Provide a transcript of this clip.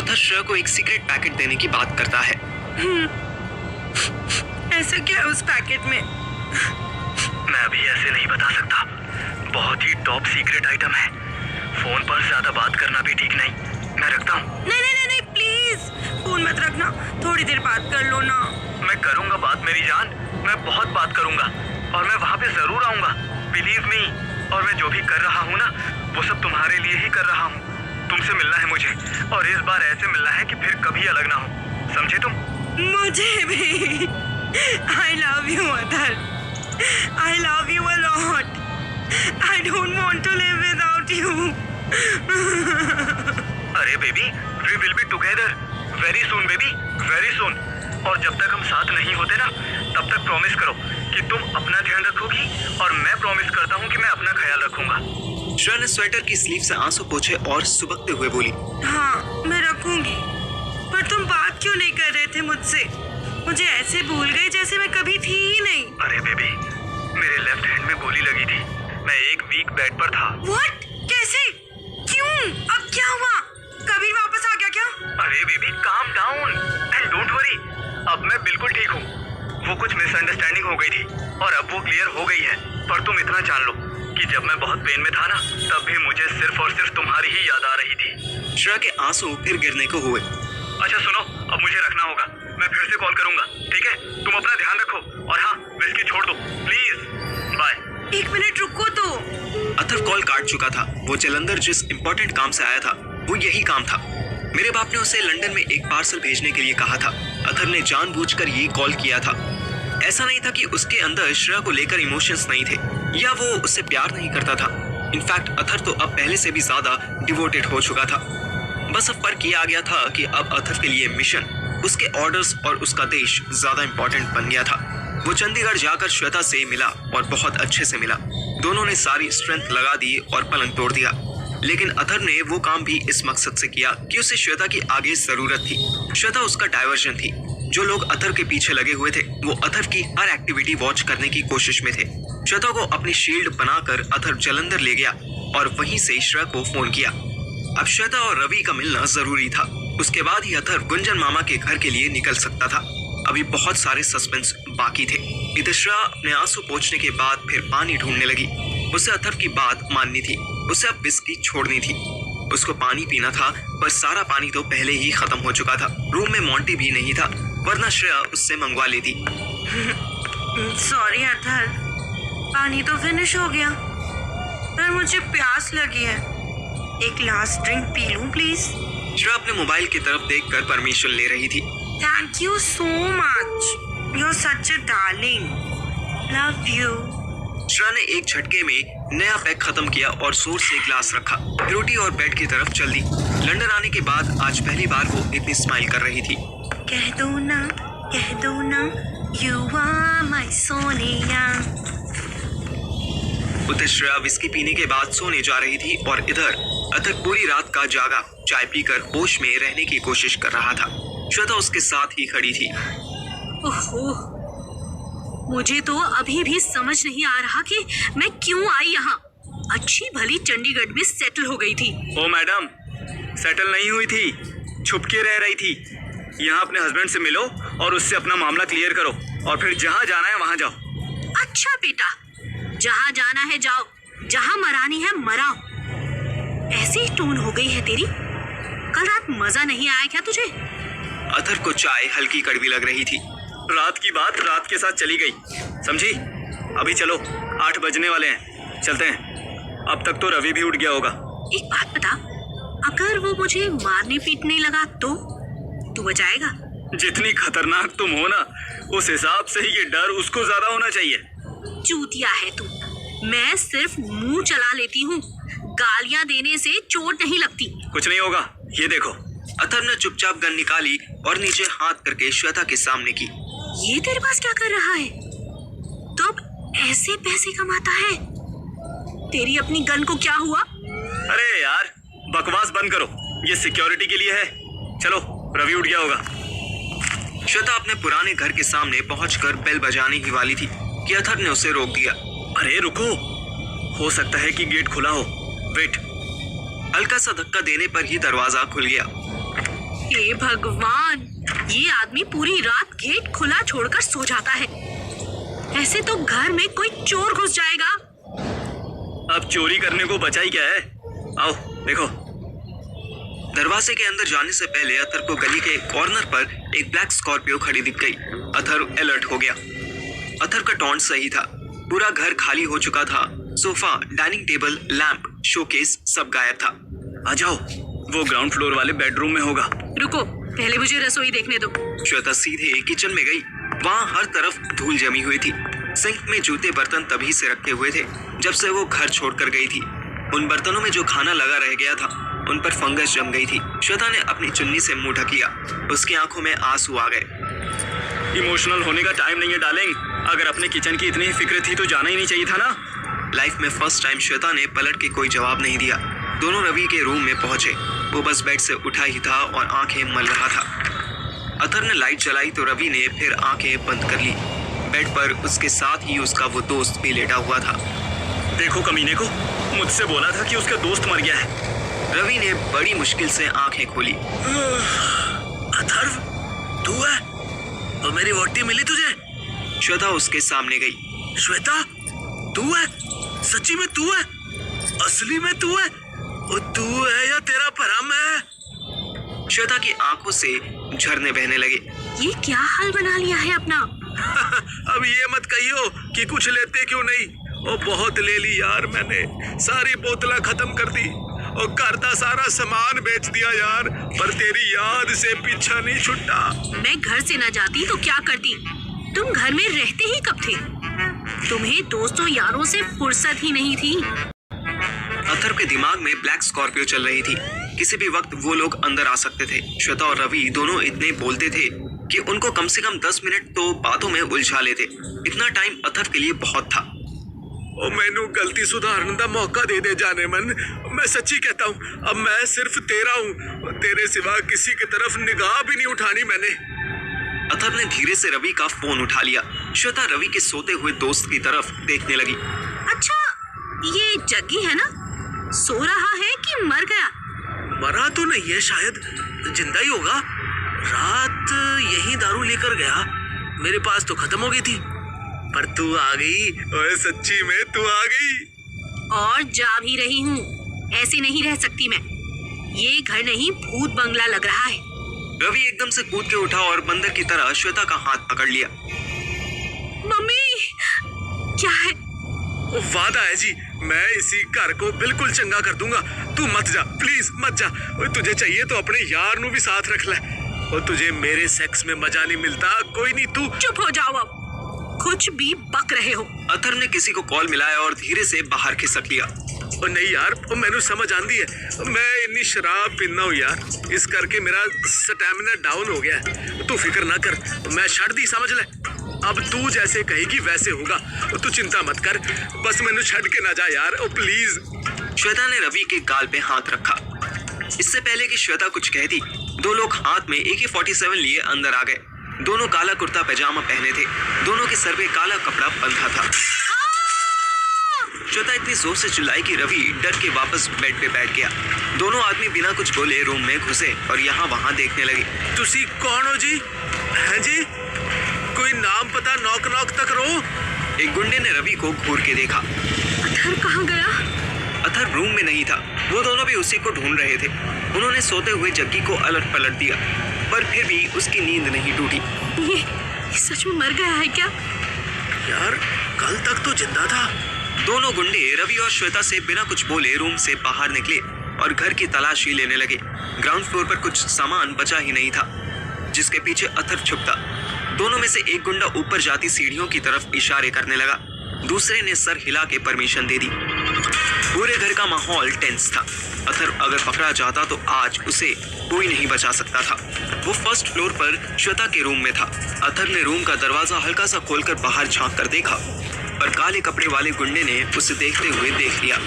अथर श्रेया को एक secret packet देने की बात करता है। ऐसा क्या है उस पैकेट में? मैं अभी ऐसे नहीं बता सकता, बहुत ही टॉप सीक्रेट आइटम है। फोन पर ज्यादा बात करना भी ठीक नहीं, मैं रखता हूँ। नहीं नहीं नहीं नहीं प्लीज फोन मत रखना, थोड़ी देर बात कर लो ना। मैं करूँगा बात मेरी जान, मैं बहुत बात करूँगा और मैं वहाँ पे जरूर आऊँगा, बिलीव मी। और मैं जो भी कर रहा हूँ ना, वो सब तुम्हारे लिए ही कर रहा हूँ। तुमसे मिलना है मुझे, और इस बार ऐसे मिलना है कि फिर कभी अलग ना हो, समझे तुम? मुझे भी। I love you Athar, I love you a lot. I don't want to live without you. अरे baby, we will be together very soon baby, very soon। और जब तक हम साथ नहीं होते ना, तब तक प्रॉमिस करो कि तुम अपना ध्यान रखोगी, और मैं प्रॉमिस करता हूँ कि मैं अपना ख्याल रखूंगा। श्रेया ने स्वेटर की स्लीव से आंसू पोंछे और सुबकते हुए बोली, हाँ मैं रखूंगी, पर तुम बात क्यों नहीं कर रहे थे मुझसे? मुझे ऐसे भूल गए जैसे मैं कभी थी ही नहीं। अरे बेबी, मेरे लेफ्ट हैंड में गोली लगी थी, मैं एक वीक बेड पर था। What? कैसे? क्यों? अब क्या हुआ? कबीर वापस आ गया क्या? अरे baby, calm down and don't worry, अब मैं बिल्कुल ठीक हूँ। वो कुछ मिसअंडरस्टैंडिंग हो गई थी और अब वो क्लियर हो गई है। पर तुम इतना जान लो कि जब मैं बहुत पेन में था ना, तब भी मुझे सिर्फ और सिर्फ तुम्हारी ही याद आ रही थी। श्रेया के आंसू फिर गिरने को हुए। अच्छा सुनो, अब मुझे रखना होगा, मैं फिर से कॉल करूंगा, ठीक है? तुम अपना ध्यान रखो, और हाँ, विस्की छोड़ दो प्लीज, बाय। 1 मिनट रुको तो। अथर कॉल काट चुका था। वो जलंधर जिस इम्पोर्टेंट काम से आया था, वो यही काम था। मेरे बाप ने उसे लंदन में एक पार्सल भेजने के लिए कहा था। अथर ने जानबूझकर ये कॉल किया था। ऐसा नहीं था कि उसके अंदर श्रेया को लेकर इमोशंस नहीं थे, या वो उससे प्यार नहीं करता था। इनफैक्ट अथर तो अब पहले से भी ज्यादा डिवोटेड हो चुका था। बस अब फर्क ये आ गया था कि अब अथर के लिए मिशन, उसके ऑर्डर्स और उसका देश ज्यादा इंपॉर्टेंट बन गया था। वो चंडीगढ़ जाकर श्वेता से मिला, और बहुत अच्छे से मिला। दोनों ने सारी स्ट्रेंथ लगा दी और पलंग तोड़ दिया। लेकिन अथर ने वो काम भी इस मकसद से किया कि उसे श्वेता की आगे जरूरत थी। श्वेता उसका डायवर्जन थी। जो लोग अथर के पीछे लगे हुए थे, वो अथर की हर एक्टिविटी वॉच करने की कोशिश में थे। श्वेता को अपनी शील्ड बनाकर अथर जलंधर ले गया, और वहीं से श्रेया को फोन किया। अब श्वेता और रवि का मिलना जरूरी था। उसके बाद ही अथर गुंजन मामा के घर के लिए निकल सकता था। अभी बहुत सारे सस्पेंस बाकी थे। इधर श्रेया अपने आंसू पोंछने के बाद फिर पानी ढूंढने लगी। उसे अथर की बात माननी थी, उसे अब विस्की छोड़नी थी। उसको पानी पीना था, पर सारा पानी तो पहले ही खत्म हो चुका था। रूम में मोंटी भी नहीं था, वरना श्रेया उससे मंगवा लेती। सॉरी अथर, पानी तो फिनिश हो गया, पर मुझे प्यास लगी है। एक लास्ट ड्रिंक पी लूं प्लीज? श्रेया अपने मोबाइल की तरफ देखकर परमिशन ले रही थी। Thank you so much, you are such a darling, love you. Shreya ने एक झटके में नया पैक खत्म किया और जोर से ग्लास रखा। रोटी और बेड की तरफ चल दी। लंदन आने के बाद आज पहली बार वो इतनी स्माइल कर रही थी। कह दो ना, यू आर माय सोनिया। उधर श्रेया विस्की पीने के बाद सोने जा रही थी, और इधर अथर पूरी रात का जागा चाय पीकर होश में रहने की कोशिश कर रहा था। श्वेता उसके साथ ही खड़ी थी। ओहो, मुझे तो अभी भी समझ नहीं आ रहा कि मैं क्यों आई यहाँ। अच्छी भली चंडीगढ़ में सेटल हो गई थी। ओ मैडम, सेटल नहीं हुई थी, छुप के रह रही थी। यहाँ अपने हस्बैंड से मिलो और उससे अपना मामला क्लियर करो, और फिर जहाँ जाना है वहाँ जाओ। अच्छा बेटा, जहाँ जाना है जाओ, जहाँ मरानी है मराओ। ऐसी टोन हो गई है तेरी। कल रात मजा नहीं आया क्या तुझे? अथर को चाय हल्की कड़वी लग रही थी। रात की बात रात के साथ चली गई, समझी? अभी चलो, 8 बजने वाले हैं, चलते हैं। अब तक तो रवि भी उठ गया होगा। एक बात बता, अगर वो मुझे मारने पीटने लगा तो तू बचाएगा? जितनी खतरनाक तुम हो ना, उस हिसाब से ही ये डर उसको ज्यादा होना चाहिए। चूतिया है तू। मैं सिर्फ मुंह चला लेती हूँ, गालियां देने से चोट नहीं लगती। कुछ नहीं होगा, ये देखो। अथर ने चुपचाप गन निकाली और नीचे हाथ करके श्वेता के सामने की। ये तेरे पास क्या कर रहा है? तो अब ऐसे पैसे कमाता है? तेरी अपनी गन को क्या हुआ? अरे यार, बकवास बंद करो, ये सिक्योरिटी के लिए है। चलो, रवि उठ गया होगा। श्वेता अपने पुराने घर के सामने पहुंचकर बेल बजाने ही वाली थी कि अथर ने उसे रोक दिया। अरे रुको, हो सकता है कि गेट खुला हो, वेट। हल्का सा धक्का देने पर ही दरवाजा खुल गया। हे भगवान, ये आदमी पूरी रात गेट खुला छोड़कर सो जाता है। ऐसे तो घर में कोई चोर घुस जाएगा। अब चोरी करने को बचा ही क्या है? आओ देखो। दरवाजे के अंदर जाने से पहले अतर को गली के कॉर्नर पर एक ब्लैक स्कॉर्पियो खड़ी दिख गई। अतर अलर्ट हो गया। अतर का टॉन्ट सही था। पूरा घर खाली हो चुका था। Sofa, dining table, lamp, showcase सब गायब था। आ जाओ, वो ग्राउंड फ्लोर वाले बेडरूम में होगा। रुको, पहले मुझे रसोई देखने दो। श्वेता सीधे किचन में गई। वहाँ हर तरफ धूल जमी हुई थी। सिंक में जूते बर्तन तभी से रखे हुए थे जब से वो घर छोड़कर गई थी। उन बर्तनों में जो खाना लगा रह गया था उन पर फंगस जम गई थी। श्वेता ने अपनी चुन्नी से मुंह ढक लिया। उसकी आंखों में आंसू आ गए। इमोशनल होने का टाइम नहीं है डार्लिंग। अगर अपने किचन की इतनी ही फिक्र थी तो जाना ही नहीं चाहिए था ना। लाइफ में फर्स्ट टाइम श्वेता ने पलट के कोई जवाब नहीं दिया। दोनों रवि के रूम में पहुंचे। वो बस बेड से उठा ही था और आंखें मल रहा था। अतर ने लाइट जलाई तो रवि ने फिर आंखें बंद कर ली। बेड पर उसके साथ ही उसका वो दोस्त भी लेटा हुआ था। देखो कमीने को, मुझसे बोला था कि उसका दोस्त मर गया है। रवि ने बड़ी मुश्किल से आंखें खोली। अथर्व, तू है? और मेरी वोटी मिली तुझे? श्वेता उसके सामने गई। श्वेता, तू है? सच्ची में तू है? असली में तू है? और तू है या तेरा भरम है? श्वेता की आंखों से झरने बहने लगे। ये क्या हाल बना लिया है अपना? अब ये मत कहियो कि कुछ लेते क्यों नहीं। और बहुत ले ली यार मैंने। सारी बोतला खत्म कर दी और घर का सारा सामान बेच दिया यार, पर तेरी याद से पीछा नहीं छुट्टा। मैं घर से ना जाती तो क्या करती? तुम घर में रहते ही कब थे? तुम्हें दोस्तों यारों से फुर्सत ही नहीं थी। अथर्व के दिमाग में ब्लैक स्कॉर्पियो चल रही थी। किसी भी वक्त वो लोग अंदर आ सकते थे। श्वेता और रवि दोनों इतने बोलते थे कि उनको कम से कम 10 मिनट तो बातों में उलझा लेते। इतना टाइम अथर्व के लिए बहुत था। ओ मैनू गलती सुधारने का मौका दे दे जाने मन। मैं सच्ची कहता हूँ, अब मैं सिर्फ तेरा हूँ। तेरे सिवा किसी की तरफ निगाह भी नहीं उठानी मैंने। अथर्व ने धीरे से रवि का फोन उठा लिया। श्वेता रवि के सोते हुए दोस्त की तरफ देखने लगी। अच्छा, ये जग्गी है ना? सो रहा है कि मर गया? मरा तो नहीं है, शायद जिंदा ही होगा। रात यही दारू लेकर गया, मेरे पास तो खत्म हो गई थी, पर तू आ गई। ओए सच्ची में तू आ गई। और जा भी रही हूँ। ऐसे नहीं रह सकती मैं। ये घर नहीं, भूत बंगला लग रहा है। रवि एकदम से कूद के उठा और बंदर की तरह श्वेता का हाथ पकड़ लिया। मम्मी, क्या है? ओ वादा है जी, मैं इसी घर को बिल्कुल चंगा कर दूंगा। तू मत जा, प्लीज मत जा। ओए तुझे चाहिए तो अपने यार नू भी साथ रख ले। और तुझे मेरे सेक्स में मजा नहीं मिलता, कोई नहीं। तू चुप हो जाओ अब। कुछ भी बक रहे हो। अथर्व ने किसी को कॉल मिलाया और धीरे से बाहर खिसक लिया। और नहीं यार, वो मैंने समझ आंदी है। मैं इतनी शराब पीना हूँ यार, इस करके मेरा स्टैमिना डाउन हो गया है। तू फिक्र ना कर, मैं छड़ दी, समझ ले। अब तू जैसे कहेगी वैसे होगा। तू चिंता मत कर, बस मैंने छड़ के ना जा यार, ओ प्लीज। श्वेता ने रवि के गाल पे हाथ रखा। इससे पहले कि श्वेता कुछ कहती, दो लोग हाथ में AK-47 लिए अंदर आ गए। दोनों काला कुर्ता पैजामा पहने थे। दोनों के सर पे काला कपड़ा बंधा था। श्वेता इतनी जोर से चिल्लाई कि रवि डर के वापस बेड पे बैठ गया। दोनों आदमी बिना कुछ बोले रूम में घुसे और यहाँ वहाँ देखने लगे। तुसी कौन हो जी? हैं जी? कोई नाम पता नॉक नॉक तक रो। एक गुंडे ने रवि को घूर के देखा। अथर्व कहाँ गया? अथर्व रूम में नहीं था। वो दोनों भी उसी को ढूंढ रहे थे। उन्होंने सोते हुए जग्गी को अलट पलट दिया, पर फिर भी उसकी नींद नहीं टूटी। ये सच में मर गया है क्या? यार कल तक तो जिंदा था। दोनों गुंडे रवि और श्वेता से बिना कुछ बोले रूम से बाहर निकले और घर की तलाशी लेने लगे। ग्राउंड फ्लोर पर कुछ सामान बचा ही नहीं था जिसके पीछे अथर्व छुपता। दोनों में से एक गुंडा ऊपर जाती सीढ़ियों की तरफ इशारे करने लगा। दूसरे ने सर हिला के परमिशन दे दी। पूरे घर का माहौल टेंस था। अथर्व अगर पकड़ा जाता तो आज उसे कोई नहीं बचा सकता था। वो फर्स्ट फ्लोर पर श्वेता के रूम में था। अथर्व ने रूम का दरवाजा हल्का सा खोलकर बाहर झांक कर देखा, पर काले कपड़े वाले गुंडे ने उसे देखते हुए देख लिया।